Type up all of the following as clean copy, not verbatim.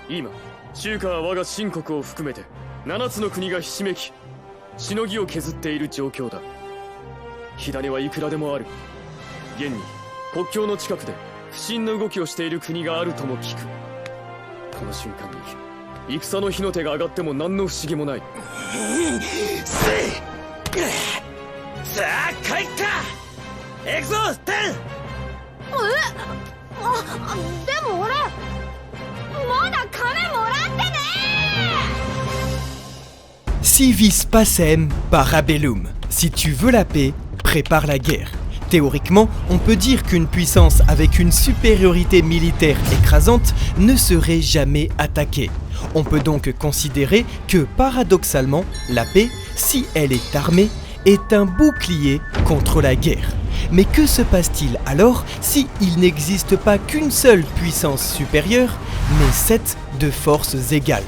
今中華は我が秦国を含めて7つの国がひしめきしのぎを削っている状況だ。火種はいくらでもある。現に国境の近くで不審な動きをしている国があるとも聞く。この瞬間に戦の火の手が上がっても何の不思議もない。さあ帰った行くぞテン。でも俺まだ金もらってね。 Si vis pacem, parabellum. Si tu veux la paix, prépare la guerre. Théoriquement, on peut dire qu'une puissance avec une supériorité militaire écrasante ne serait jamais attaquée. On peut donc considérer que, paradoxalement, la paix, si elle est armée, est un bouclier contre la guerre. Mais que se passe-t-il alors si il n'existe pas qu'une seule puissance supérieure, mais 7 de forces égales?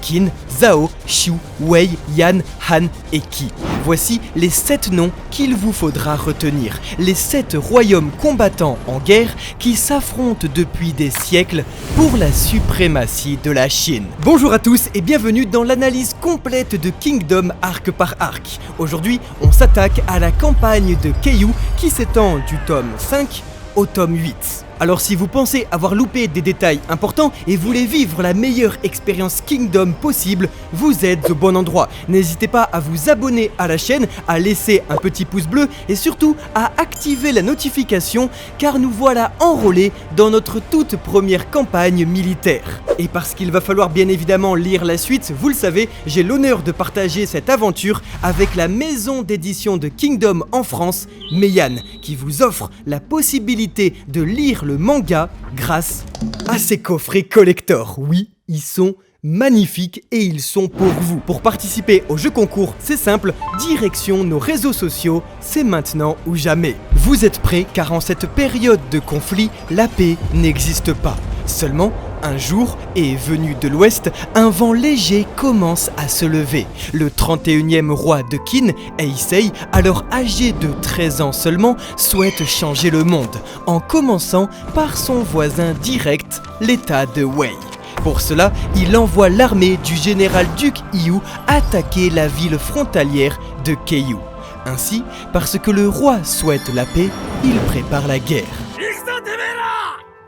Qin, Zhao, Xiu, Wei, Yan, Han et Qi. Voici les 7 noms qu'il vous faudra retenir. Les 7 royaumes combattants en guerre qui s'affrontent depuis des siècles pour la suprématie de la Chine. Bonjour à tous et bienvenue dans l'analyse complète de Kingdom arc par arc. Aujourd'hui, on s'attaque à la campagne de Keiyu qui s'étend du tome 5 au tome 8. Alors si vous pensez avoir loupé des détails importants et voulez vivre la meilleure expérience Kingdom possible, vous êtes au bon endroit. N'hésitez pas à vous abonner à la chaîne, à laisser un petit pouce bleu et surtout à activer la notification car nous voilà enrôlés dans notre toute première campagne militaire. Et parce qu'il va falloir bien évidemment lire la suite, vous le savez, j'ai l'honneur de partager cette aventure avec la maison d'édition de Kingdom en France, Meian, qui vous offre la possibilité de lire le manga grâce à ces coffrets collector. Oui, ils sont magnifiques et ils sont pour vous. Pour participer au jeu concours, c'est simple, direction nos réseaux sociaux, c'est maintenant ou jamais. Vous êtes prêts car en cette période de conflit, la paix n'existe pas. Seulement, un jour, et venu de l'ouest, un vent léger commence à se lever. Le 31e roi de Qin, Heisei, alors âgé de 13 ans seulement, souhaite changer le monde, en commençant par son voisin direct, l'état de Wei. Pour cela, il envoie l'armée du général-duc Yu attaquer la ville frontalière de Keiyu. Ainsi, parce que le roi souhaite la paix, il prépare la guerre.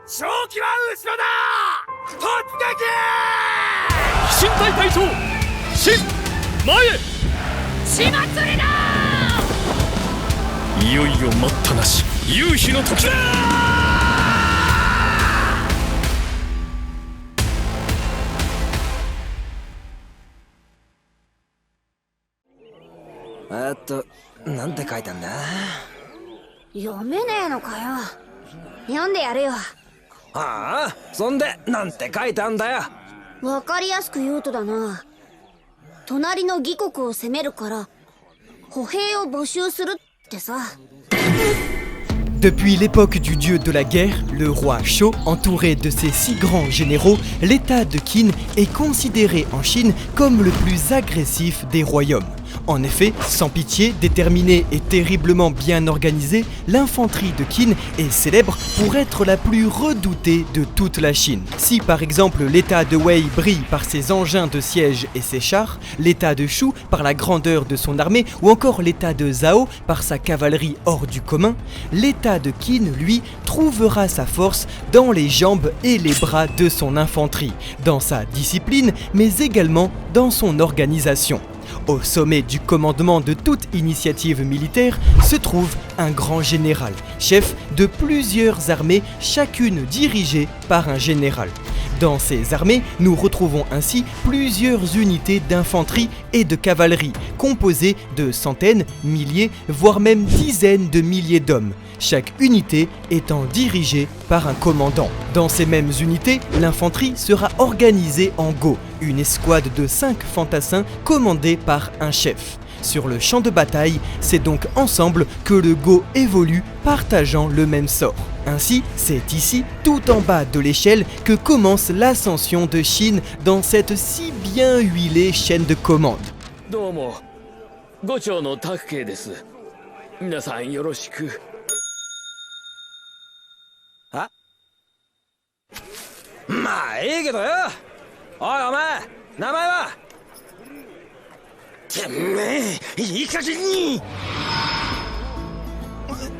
正気は後ろだ突撃飛信隊隊長信前へ。血祭りだ。いよいよ待ったなし夕日の時だ。なんて書いたんだ。読めねえのかよ。読んでやるよ。ああ、そんでなんて書いたんだよ。わかりやすく言うとだな、隣の義国を攻めるから歩兵を募集するってさ。Depuis l'époque du dieu de la guerre, le roi Shou, entouré de ses 6 grands généraux, l'état de Qin est considéré en Chine comme le plus agressif des royaumes. En effet, sans pitié, déterminé et terriblement bien organisé, l'infanterie de Qin est célèbre pour être la plus redoutée de toute la Chine. Si par exemple l'état de Wei brille par ses engins de siège et ses chars, l'état de Shu par la grandeur de son armée ou encore l'état de Zhao par sa cavalerie hors du commun, l'état de Qin, lui, trouvera sa force dans les jambes et les bras de son infanterie, dans sa discipline mais également dans son organisation. Au sommet du commandement de toute initiative militaire se trouve un grand général, chef de plusieurs armées, chacune dirigée par un général. Dans ces armées, nous retrouvons ainsi plusieurs unités d'infanterie et de cavalerie, composées de centaines, milliers, voire même dizaines de milliers d'hommes, chaque unité étant dirigée par un commandant. Dans ces mêmes unités, l'infanterie sera organisée en go, une escouade de 5 fantassins commandée par un chef. Sur le champ de bataille, c'est donc ensemble que le go évolue, partageant le même sort. Ainsi, c'est ici, tout en bas de l'échelle, que commence l'ascension de Chine dans cette si bien huilée chaîne de commande. どうも、五長の卓慶です。皆さんよろしく。あ、まあええけどよ。おいお前名前はてめえいい加減に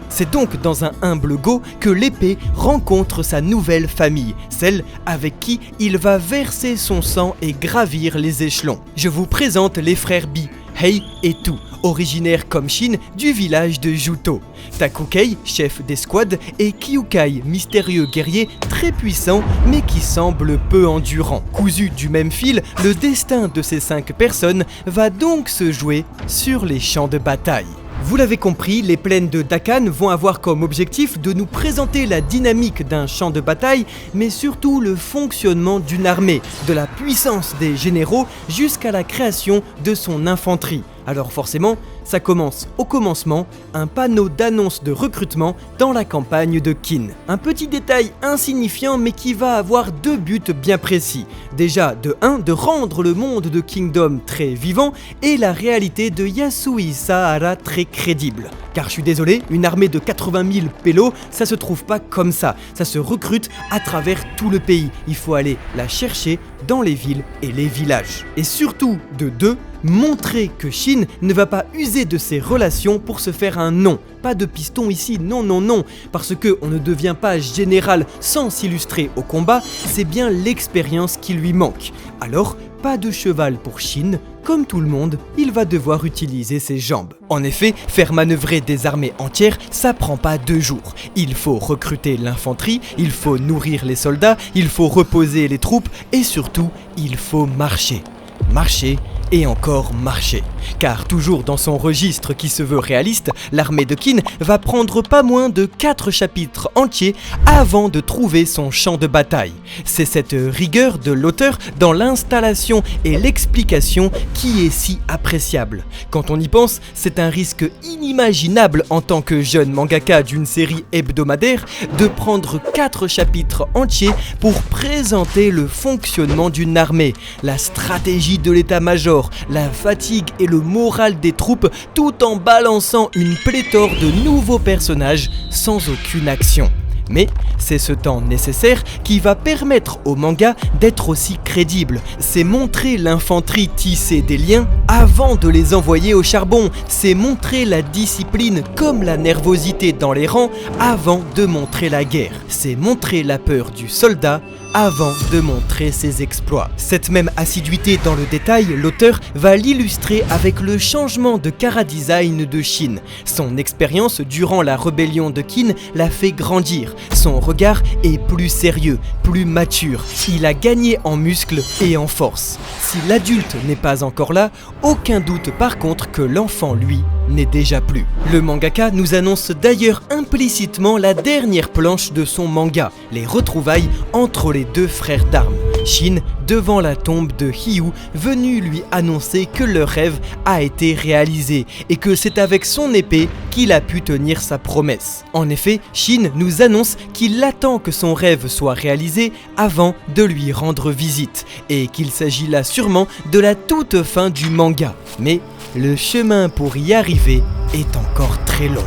C'est donc dans un humble go que l'épée rencontre sa nouvelle famille, celle avec qui il va verser son sang et gravir les échelons. Je vous présente les frères Bi, Hei et Tu, originaires comme Shin du village de Juto. Takukei, chef d'escouade, et Kyukai, mystérieux guerrier très puissant mais qui semble peu endurant. Cousu du même fil, le destin de ces 5 personnes va donc se jouer sur les champs de bataille. Vous l'avez compris, les plaines de Dakan vont avoir comme objectif de nous présenter la dynamique d'un champ de bataille, mais surtout le fonctionnement d'une armée, de la puissance des généraux jusqu'à la création de son infanterie. Alors forcément, ça commence au commencement, un panneau d'annonce de recrutement dans la campagne de Qin. Un petit détail insignifiant mais qui va avoir 2 buts bien précis. Déjà, de 1, de rendre le monde de Kingdom très vivant et la réalité de Yasui Sahara très crédible. Car je suis désolé, une armée de 80 000 pélos, ça se trouve pas comme ça se recrute à travers tout le pays. Il faut aller la chercher dans les villes et les villages. Et surtout, de 2, montrer que Shin ne va pas user de ses relations pour se faire un nom. Pas de piston ici, non, non, non. Parce que on ne devient pas général sans s'illustrer au combat, c'est bien l'expérience qui lui manque. Alors, pas de cheval pour Shin. Comme tout le monde, il va devoir utiliser ses jambes. En effet, faire manœuvrer des armées entières, ça prend pas 2 jours. Il faut recruter l'infanterie, il faut nourrir les soldats, il faut reposer les troupes et surtout, il faut marcher. Marcher et encore marcher. Car toujours dans son registre qui se veut réaliste, l'armée de Qin va prendre pas moins de 4 chapitres entiers avant de trouver son champ de bataille. C'est cette rigueur de l'auteur dans l'installation et l'explication qui est si appréciable. Quand on y pense, c'est un risque inimaginable en tant que jeune mangaka d'une série hebdomadaire de prendre 4 chapitres entiers pour présenter le fonctionnement d'une armée, la stratégie de l'état-major, la fatigue et le moral des troupes, tout en balançant une pléthore de nouveaux personnages sans aucune action. Mais c'est ce temps nécessaire qui va permettre au manga d'être aussi crédible. C'est montrer l'infanterie tisser des liens avant de les envoyer au charbon. C'est montrer la discipline comme la nervosité dans les rangs avant de montrer la guerre. C'est montrer la peur du soldat avant de montrer ses exploits. Cette même assiduité dans le détail, l'auteur va l'illustrer avec le changement de chara-design de Shin. Son expérience durant la rébellion de Qin l'a fait grandir. Son regard est plus sérieux, plus mature. Il a gagné en muscles et en force. Si l'adulte n'est pas encore là, aucun doute par contre que l'enfant, lui, n'est déjà plus. Le mangaka nous annonce d'ailleurs implicitement la dernière planche de son manga, les retrouvailles entre les 2 frères d'armes. Shin devant la tombe de Hyu, venu lui annoncer que leur rêve a été réalisé et que c'est avec son épée qu'il a pu tenir sa promesse. En effet, Shin nous annonce qu'il attend que son rêve soit réalisé avant de lui rendre visite et qu'il s'agit là sûrement de la toute fin du manga. Mais le chemin pour y arriver est encore très long.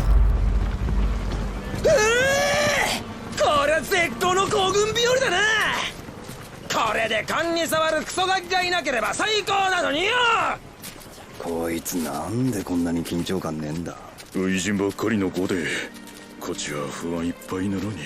これは絶好の行軍日和だな。これで勘に触るクソガキがいなければ最高なのによ。こいつなんでこんなに緊張感ねえんだ。初陣ばっかりの子でこっちは不安いっぱいなのに。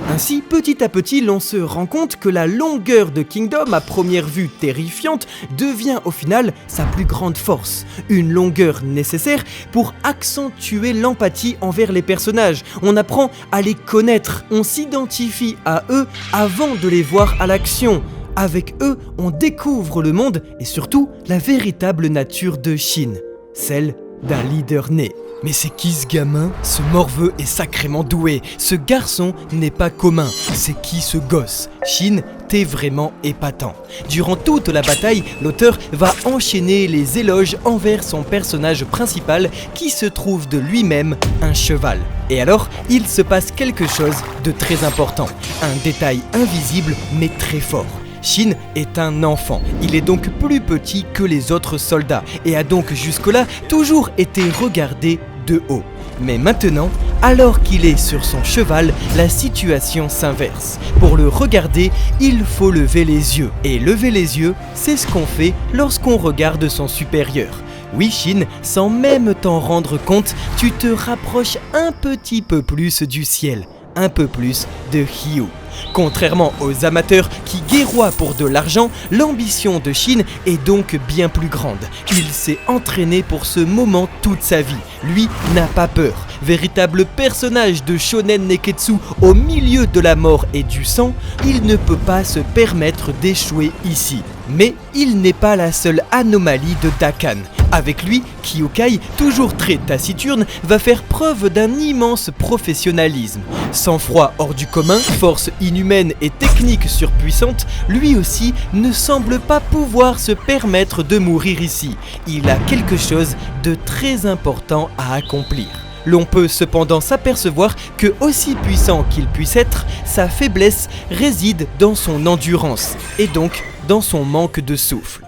Ainsi, petit à petit, l'on se rend compte que la longueur de Kingdom, à première vue terrifiante, devient au final sa plus grande force. Une longueur nécessaire pour accentuer l'empathie envers les personnages. On apprend à les connaître, on s'identifie à eux avant de les voir à l'action. Avec eux, on découvre le monde et surtout la véritable nature de Shin, celle d'un leader né. Mais c'est qui ce gamin? Ce morveux est sacrément doué. Ce garçon n'est pas commun. C'est qui ce gosse? Shin, t'es vraiment épatant. Durant toute la bataille, l'auteur va enchaîner les éloges envers son personnage principal qui se trouve de lui-même un cheval. Et alors, il se passe quelque chose de très important. Un détail invisible mais très fort. Shin est un enfant, il est donc plus petit que les autres soldats et a donc jusque-là toujours été regardé de haut. Mais maintenant, alors qu'il est sur son cheval, la situation s'inverse. Pour le regarder, il faut lever les yeux. Et lever les yeux, c'est ce qu'on fait lorsqu'on regarde son supérieur. Oui, Shin, sans même t'en rendre compte, tu te rapproches un petit peu plus du ciel, un peu plus de Hyu. Contrairement aux amateurs qui guerroient pour de l'argent, l'ambition de Shin est donc bien plus grande. Il s'est entraîné pour ce moment toute sa vie. Lui n'a pas peur. Véritable personnage de shonen neketsu au milieu de la mort et du sang, il ne peut pas se permettre d'échouer ici. Mais il n'est pas la seule anomalie de Dakan. Avec lui, Kyukai, toujours très taciturne, va faire preuve d'un immense professionnalisme. Sang-froid hors du commun, force inhumaine et technique surpuissante, lui aussi ne semble pas pouvoir se permettre de mourir ici. Il a quelque chose de très important à accomplir. L'on peut cependant s'apercevoir que, aussi puissant qu'il puisse être, sa faiblesse réside dans son endurance, et donc dans son manque de souffle.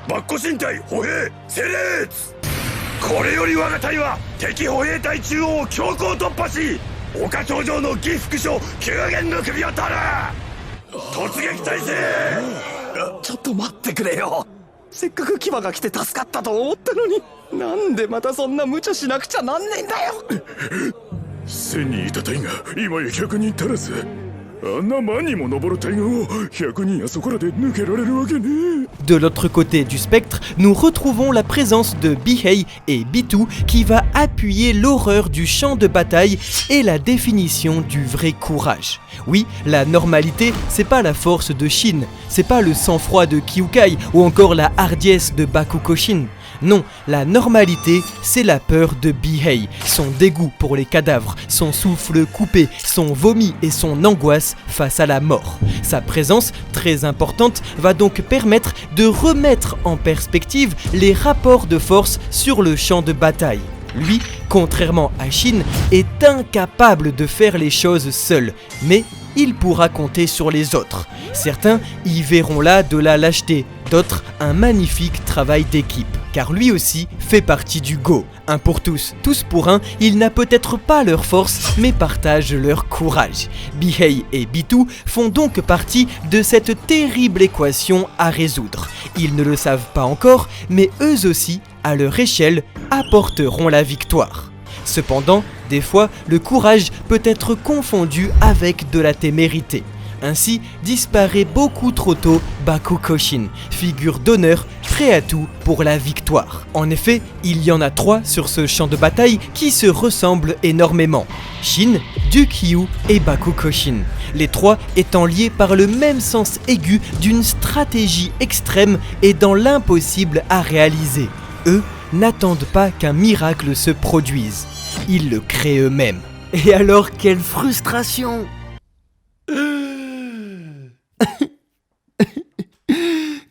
バッコ神隊歩兵セレーツこれより我が隊は敵歩兵隊中央を強行突破し岡頂上の義副将9元の首を取る突撃態勢ちょっと待ってくれよ。せっかく騎馬が来て助かったと思ったのに、なんでまたそんな無茶しなくちゃなんねえんだよ。1000人いた隊が今や100人足らずあんな万にも上る対岸を100人やそこらで抜けられるわけねえ。 De l'autre côté du spectre, nous retrouvons la présence de Bihei et Bitou qui va appuyer l'horreur du champ de bataille et la définition du vrai courage. Oui, la normalité, c'est pas la force de Shin, c'est pas le sang-froid de Kyukai ou encore la hardiesse de Bakukoshin. Non, la normalité, c'est la peur de Bihei, son dégoût pour les cadavres, son souffle coupé, son vomi et son angoisse face à la mort. Sa présence, très importante, va donc permettre de remettre en perspective les rapports de force sur le champ de bataille. Lui, contrairement à Shin, est incapable de faire les choses seul, mais il pourra compter sur les autres. Certains y verront là de la lâcheté, d'autres un magnifique travail d'équipe. Car lui aussi fait partie du Go. Un pour tous, tous pour un, il n'a peut-être pas leur force, mais partagent leur courage. Bihei et Bitou font donc partie de cette terrible équation à résoudre. Ils ne le savent pas encore, mais eux aussi, à leur échelle, apporteront la victoire. Cependant, des fois, le courage peut être confondu avec de la témérité. Ainsi disparaît beaucoup trop tôt Bakukoshin, figure d'honneur prêt à tout pour la victoire. En effet, il y en a 3 sur ce champ de bataille qui se ressemblent énormément. Shin, Dukyu et Bakukoshin. Les 3 étant liés par le même sens aigu d'une stratégie extrême et dans l'impossible à réaliser. Eux n'attendent pas qu'un miracle se produise. Ils le créent eux-mêmes. Et alors, quelle frustration!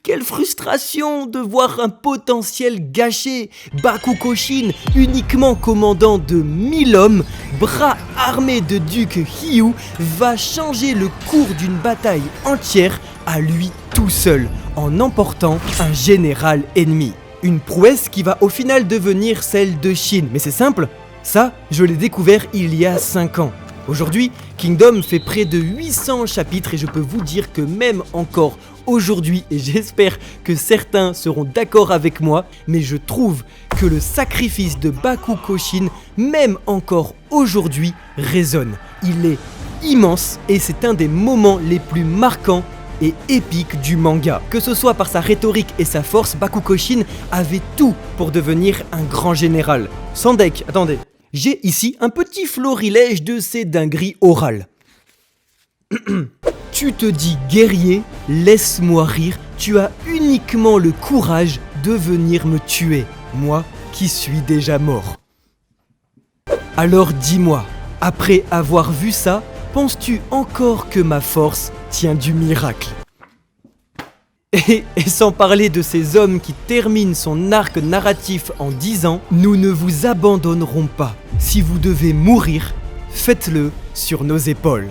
Quelle frustration de voir un potentiel gâché. Bakukoshin, uniquement commandant de 1000 hommes, bras armé de duc Hyu, va changer le cours d'une bataille entière à lui tout seul, en emportant un général ennemi. Une prouesse qui va au final devenir celle de Shin. Mais c'est simple, ça, je l'ai découvert il y a 5 ans. Aujourd'hui, Kingdom fait près de 800 chapitres et je peux vous dire que même encore aujourd'hui, et j'espère que certains seront d'accord avec moi, mais je trouve que le sacrifice de Bakukoshin, même encore aujourd'hui, résonne. Il est immense et c'est un des moments les plus marquants et épiques du manga. Que ce soit par sa rhétorique et sa force, Bakukoshin avait tout pour devenir un grand général. Sandek, attendez. J'ai ici un petit florilège de ces dingueries orales. Tu te dis guerrier, laisse-moi rire, tu as uniquement le courage de venir me tuer, moi qui suis déjà mort. Alors dis-moi, après avoir vu ça, penses-tu encore que ma force tient du miracle ? Et sans parler de ces hommes qui terminent son arc narratif en disant « Nous ne vous abandonnerons pas. Si vous devez mourir, faites-le sur nos épaules. »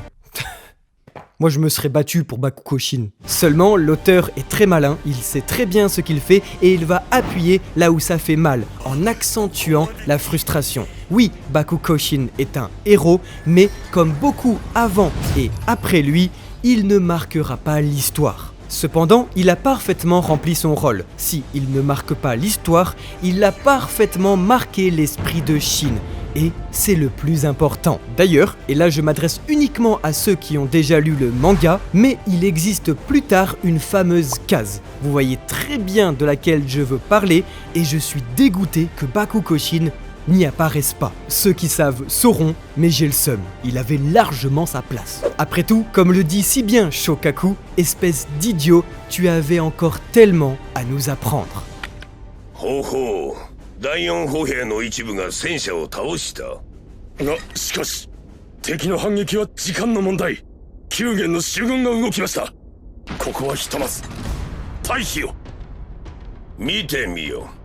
Moi je me serais battu pour Bakugo Shin. Seulement, l'auteur est très malin, il sait très bien ce qu'il fait et il va appuyer là où ça fait mal, en accentuant la frustration. Oui, Bakugo Shin est un héros, mais comme beaucoup avant et après lui, il ne marquera pas l'histoire. Cependant, il a parfaitement rempli son rôle. Si il ne marque pas l'histoire, il a parfaitement marqué l'esprit de Shin. Et c'est le plus important. D'ailleurs, et là je m'adresse uniquement à ceux qui ont déjà lu le manga, mais il existe plus tard une fameuse case. Vous voyez très bien de laquelle je veux parler, et je suis dégoûté que Bakugo Shin n'y apparaisse pas. Ceux qui savent sauront, mais j'ai le seum. Il avait largement sa place. Après tout, comme le dit si bien Shokaku, espèce d'idiot, tu avais encore tellement à nous apprendre. ほうほう第4歩兵の一部が戦車を倒したがしかし敵の反撃は時間の問題9元の衆軍が動きましたここはひとまず退避を見てみよう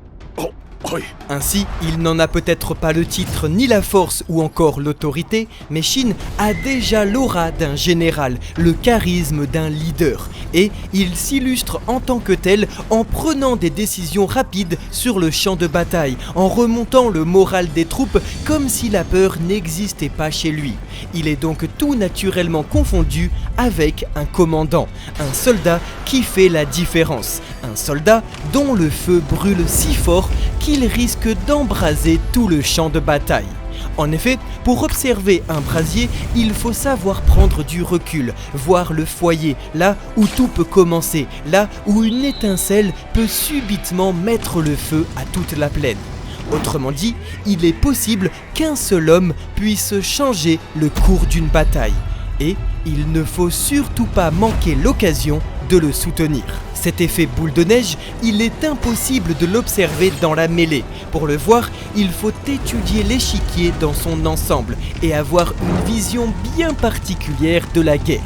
Ainsi, il n'en a peut-être pas le titre ni la force ou encore l'autorité, mais Shin a déjà l'aura d'un général, le charisme d'un leader, et il s'illustre en tant que tel en prenant des décisions rapides sur le champ de bataille, en remontant le moral des troupes comme si la peur n'existait pas chez lui. Il est donc tout naturellement confondu avec un commandant, un soldat qui fait la différence, un soldat dont le feu brûle si fort qu'il risque d'embraser tout le champ de bataille. En effet, pour observer un brasier, il faut savoir prendre du recul, voir le foyer, là où tout peut commencer, là où une étincelle peut subitement mettre le feu à toute la plaine. Autrement dit, il est possible qu'un seul homme puisse changer le cours d'une bataille. Et il ne faut surtout pas manquer l'occasion de le soutenir. Cet effet boule de neige, il est impossible de l'observer dans la mêlée. Pour le voir, il faut étudier l'échiquier dans son ensemble et avoir une vision bien particulière de la guerre.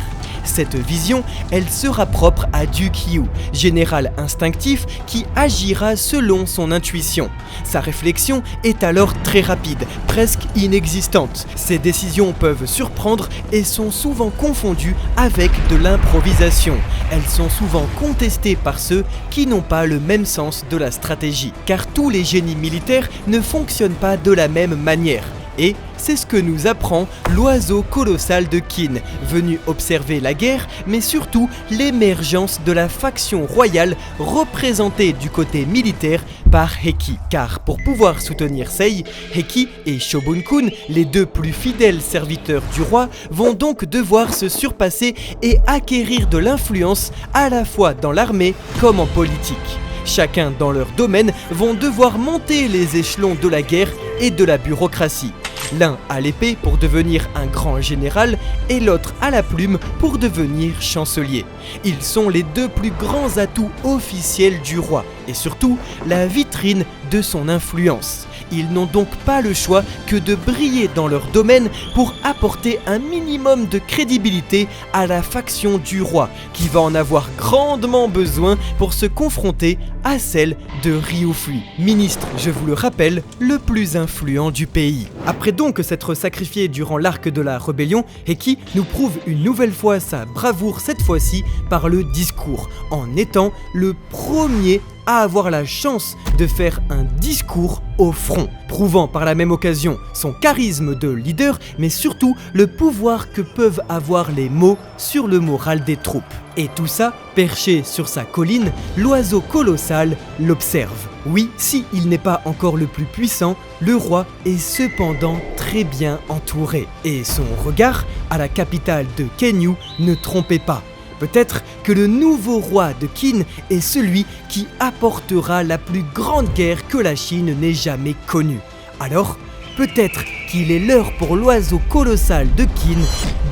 Cette vision, elle sera propre à Dukyu, général instinctif qui agira selon son intuition. Sa réflexion est alors très rapide, presque inexistante. Ses décisions peuvent surprendre et sont souvent confondues avec de l'improvisation. Elles sont souvent contestées par ceux qui n'ont pas le même sens de la stratégie, car tous les génies militaires ne fonctionnent pas de la même manière. Et c'est ce que nous apprend l'oiseau colossal de Kin, venu observer la guerre, mais surtout l'émergence de la faction royale représentée du côté militaire par Heki. Car pour pouvoir soutenir Sei, Heki et Shobun-kun, les deux plus fidèles serviteurs du roi, vont donc devoir se surpasser et acquérir de l'influence à la fois dans l'armée comme en politique. Chacun dans leur domaine vont devoir monter les échelons de la guerre et de la bureaucratie. L'un à l'épée pour devenir un grand général et l'autre à la plume pour devenir chancelier. Ils sont les deux plus grands atouts officiels du roi et surtout la vitrine de son influence. Ils n'ont donc pas le choix que de briller dans leur domaine pour apporter un minimum de crédibilité à la faction du roi, qui va en avoir grandement besoin pour se confronter à celle de Ryufui, ministre, je vous le rappelle, le plus influent du pays. Après donc s'être sacrifié durant l'arc de la rébellion, Heki nous prouve une nouvelle fois sa bravoure, cette fois-ci par le discours, en étant le premier à avoir la chance de faire un discours au front, prouvant par la même occasion son charisme de leader, mais surtout le pouvoir que peuvent avoir les mots sur le moral des troupes. Et tout ça, perché sur sa colline, l'oiseau colossal l'observe. Oui, si il n'est pas encore le plus puissant, le roi est cependant très bien entouré. Et son regard, à la capitale de Kenyu, ne trompait pas. Peut-être que le nouveau roi de Qin est celui qui apportera la plus grande guerre que la Chine n'ait jamais connue. Alors, peut-être qu'il est l'heure pour l'oiseau colossal de Qin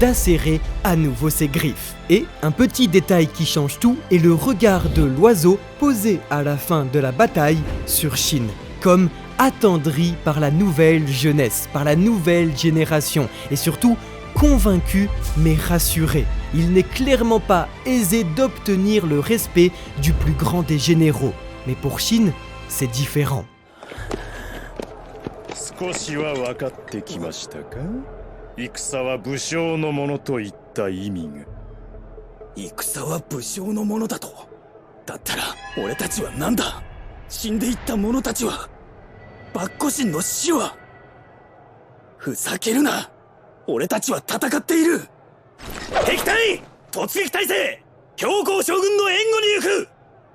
d'acérer à nouveau ses griffes. Et un petit détail qui change tout est le regard de l'oiseau posé à la fin de la bataille sur Shin, comme attendri par la nouvelle jeunesse, par la nouvelle génération, et surtout convaincu mais rassuré. Il n'est clairement pas aisé d'obtenir le respect du plus grand des généraux. Mais pour Shin, c'est différent. 少しは分かってきましたか？戦は武将のものといった意味が。戦は武将のものだと。だったら俺たちは何だ。死んでいった者たちは、抜虎神の死は。ふざけるな。俺たちは戦っている。敵対突撃態勢、強行将軍の援護に行く。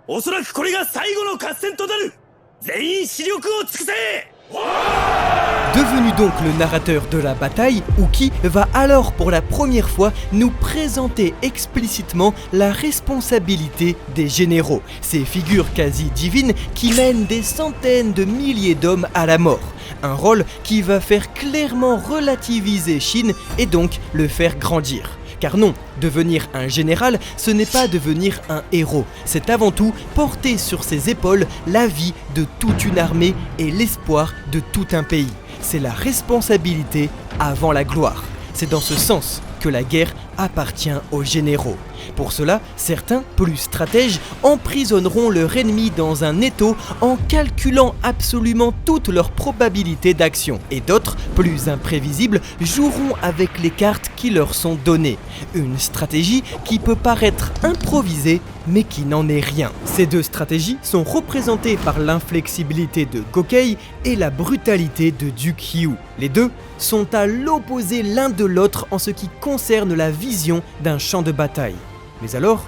おそらくこれが最後の合戦となる。全員死力を尽くせ。Devenu donc le narrateur de la bataille, Uki va alors pour la première fois nous présenter explicitement la responsabilité des généraux, ces figures quasi divines qui mènent des centaines de milliers d'hommes à la mort. Un rôle qui va faire clairement relativiser Shin et donc le faire grandir. Car non, devenir un général, ce n'est pas devenir un héros, c'est avant tout porter sur ses épaules la vie de toute une armée et l'espoir de tout un pays. C'est la responsabilité avant la gloire. C'est dans ce sens que la guerre appartient aux généraux. Pour cela, certains, plus stratèges, emprisonneront leur ennemi dans un étau en calculant absolument toutes leurs probabilités d'action. Et d'autres, plus imprévisibles, joueront avec les cartes qui leur sont données. Une stratégie qui peut paraître improvisée, mais qui n'en est rien. Ces deux stratégies sont représentées par l'inflexibilité de Gokei et la brutalité de Duke Hyu. Les deux sont à l'opposé l'un de l'autre en ce qui concerne la vision d'un champ de bataille. Mais alors,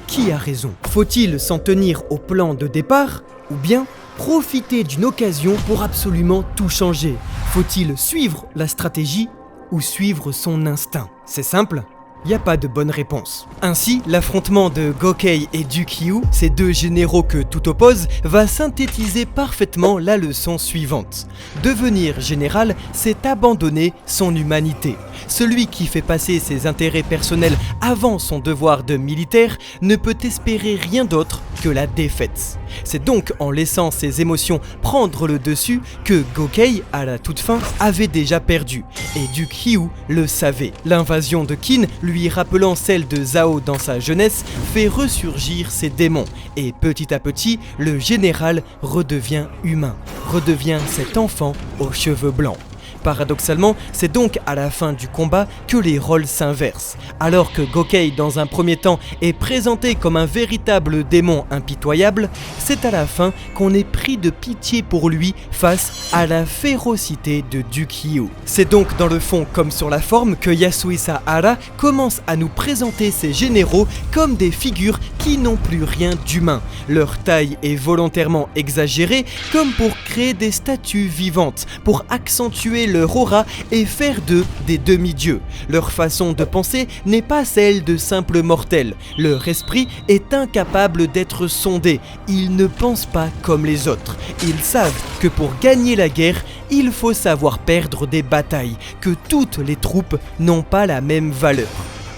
qui a raison? Faut-il s'en tenir au plan de départ ou bien profiter d'une occasion pour absolument tout changer? Faut-il suivre la stratégie ou suivre son instinct? C'est simple, il n'y a pas de bonne réponse. Ainsi, l'affrontement de Gokei et Duke Hyu, ces deux généraux que tout oppose, va synthétiser parfaitement la leçon suivante. Devenir général, c'est abandonner son humanité. Celui qui fait passer ses intérêts personnels avant son devoir de militaire ne peut espérer rien d'autre que la défaite. C'est donc en laissant ses émotions prendre le dessus que Gokei, à la toute fin, avait déjà perdu. Et Duke Hyu le savait. L'invasion de Qin, lui rappelant celle de Zhao dans sa jeunesse, fait ressurgir ses démons. Et petit à petit, le général redevient humain, redevient cet enfant aux cheveux blancs. Paradoxalement, c'est donc à la fin du combat que les rôles s'inversent. Alors que Gokei, dans un premier temps, est présenté comme un véritable démon impitoyable, c'est à la fin qu'on est pris de pitié pour lui face à la férocité de Duke Hyu. C'est donc dans le fond comme sur la forme que Yasuhisa Hara commence à nous présenter ces généraux comme des figures qui n'ont plus rien d'humain. Leur taille est volontairement exagérée comme pour créer des statues vivantes, pour accentuer leur aura et faire d'eux des demi-dieux. Leur façon de penser n'est pas celle de simples mortels. Leur esprit est incapable d'être sondé. Ils ne pensent pas comme les autres. Ils savent que pour gagner la guerre, il faut savoir perdre des batailles, que toutes les troupes n'ont pas la même valeur.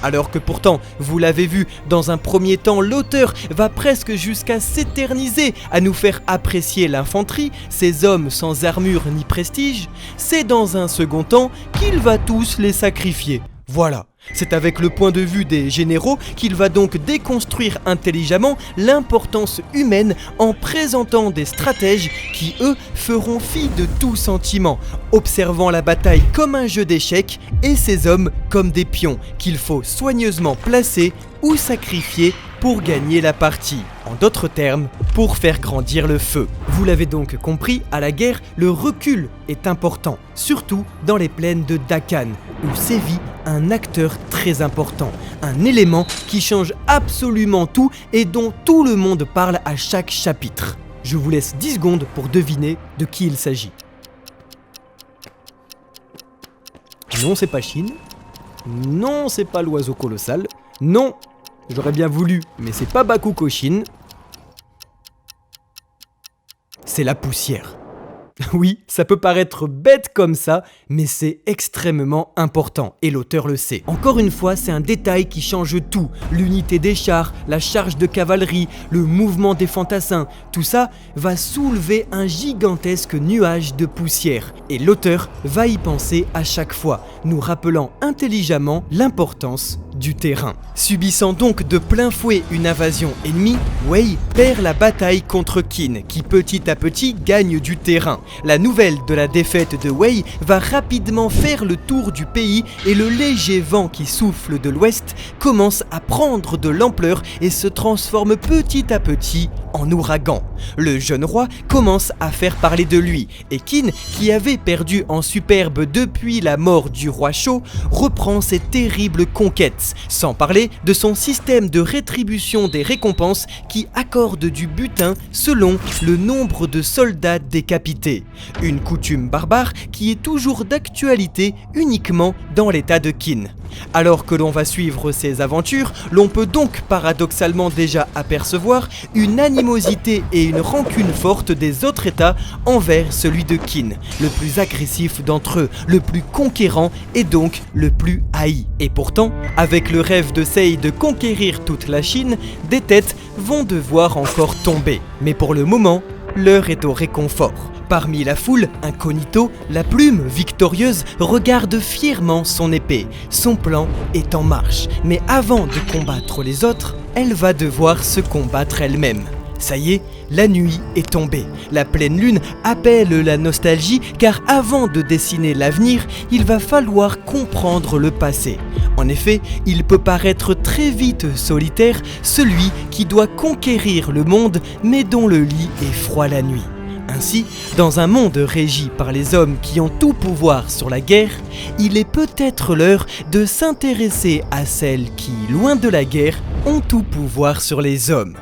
Alors que pourtant, vous l'avez vu, dans un premier temps, l'auteur va presque jusqu'à s'éterniser à nous faire apprécier l'infanterie, ces hommes sans armure ni prestige, c'est dans un second temps qu'il va tous les sacrifier. Voilà, c'est avec le point de vue des généraux qu'il va donc déconstruire intelligemment l'importance humaine en présentant des stratèges qui, eux, feront fi de tout sentiment, observant la bataille comme un jeu d'échecs et ces hommes comme des pions qu'il faut soigneusement placer ou sacrifier pour gagner la partie. En d'autres termes, pour faire grandir le feu. Vous l'avez donc compris, à la guerre, le recul est important, surtout dans les plaines de Dakan, où sévit un acteur très important, un élément qui change absolument tout et dont tout le monde parle à chaque chapitre. Je vous laisse 10 secondes pour deviner de qui il s'agit. Non, c'est pas Shin. Non, c'est pas l'oiseau colossal. Non, j'aurais bien voulu, mais c'est pas Bakugo Shin. C'est la poussière. Oui, ça peut paraître bête comme ça, mais c'est extrêmement important, et l'auteur le sait. Encore une fois, c'est un détail qui change tout. L'unité des chars, la charge de cavalerie, le mouvement des fantassins, tout ça va soulever un gigantesque nuage de poussière. Et l'auteur va y penser à chaque fois, nous rappelant intelligemment l'importance du terrain. Subissant donc de plein fouet une invasion ennemie, Wei perd la bataille contre Qin, qui petit à petit gagne du terrain. La nouvelle de la défaite de Wei va rapidement faire le tour du pays et le léger vent qui souffle de l'ouest commence à prendre de l'ampleur et se transforme petit à petit en ouragan. Le jeune roi commence à faire parler de lui et Qin, qui avait perdu en superbe depuis la mort du roi Shō, reprend ses terribles conquêtes, sans parler de son système de rétribution des récompenses qui accorde du butin selon le nombre de soldats décapités. Une coutume barbare qui est toujours d'actualité uniquement dans l'état de Qin. Alors que l'on va suivre ses aventures, l'on peut donc paradoxalement déjà apercevoir une animosité et une rancune forte des autres états envers celui de Qin, le plus agressif d'entre eux, le plus conquérant et donc le plus haï. Et pourtant, avec le rêve de Sei de conquérir toute la Chine, des têtes vont devoir encore tomber. Mais pour le moment, l'heure est au réconfort. Parmi la foule, incognito, la plume victorieuse regarde fièrement son épée. Son plan est en marche, mais avant de combattre les autres, elle va devoir se combattre elle-même. Ça y est, la nuit est tombée. La pleine lune appelle la nostalgie car avant de dessiner l'avenir, il va falloir comprendre le passé. En effet, il peut paraître très vite solitaire celui qui doit conquérir le monde mais dont le lit est froid la nuit. Ainsi, dans un monde régi par les hommes qui ont tout pouvoir sur la guerre, il est peut-être l'heure de s'intéresser à celles qui, loin de la guerre, ont tout pouvoir sur les hommes.